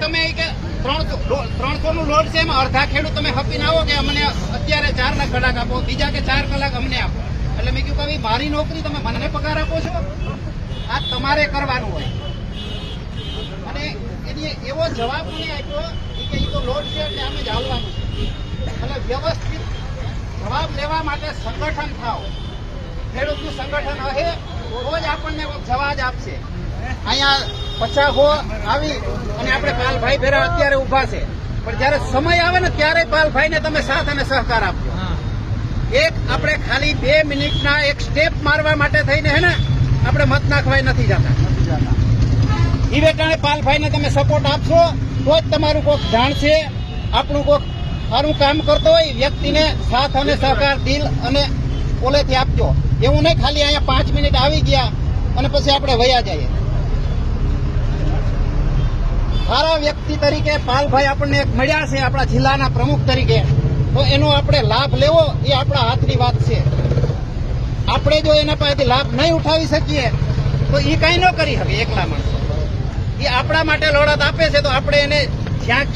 તમે કે 300 નું લોડ છે એમાં અડધા ખેડૂત તમે હપીને આવો કે અમને અત્યારે 4 કલાક આપો, બીજા કે 4 કલાક અમને આપો. એટલે મેં કીધું કે મારી નોકરી તમે મને પગાર આપો છો, આ તમારે કરવાનું હોય. અને એની એવો જવાબ મને આપ્યો કે એ તો લોડ છે એટલે અમે જ આવવાનું છે. એટલે વ્યવસ્થિત જવાબ લેવા માટે સંગઠન થાવ. ખેડૂતનું સંગઠન હશે તો જ આપણને જવાબ આપશે. અહીંયા 50 આવી અને આપણે પાલભાઈ ભેરા અત્યારે ઉભા છે, પણ જયારે સમય આવે ને ત્યારે પાલભાઈને તમે સાથ અને સહકાર આપજો. એક આપણે ખાલી 2 મિનિટના એક સ્ટેપ મારવા માટે થઈને હે ને આપણે મત નાખવાય નથી જતા. ઈ વેટાણે પાલભાઈને તમે સપોર્ટ આપશો તો જ તમારું કોઈક જાણશે. આપણું કોઈક સારું કામ કરતો હોય વ્યક્તિને સાથ અને સહકાર દિલ અને ઓલેથી આપજો. એવું નહીં ખાલી અહીંયા 5 મિનિટ આવી ગયા અને પછી આપણે વયા જઈએ. સારા વ્યક્તિ તરીકે પાલભાઈ આપણને એક મળ્યા છે આપણા જિલ્લાના પ્રમુખ તરીકે, તો એનો આપણે લાભ લેવો એ આપણા હાથની વાત છે. આપણે જો એના પાસેથી લાભ નહીં ઉઠાવી શકીએ તો એ કઈ ન કરી શકે એકલા માણસો. એ આપણા માટે લડત આપે છે તો આપણે એને જ્યાં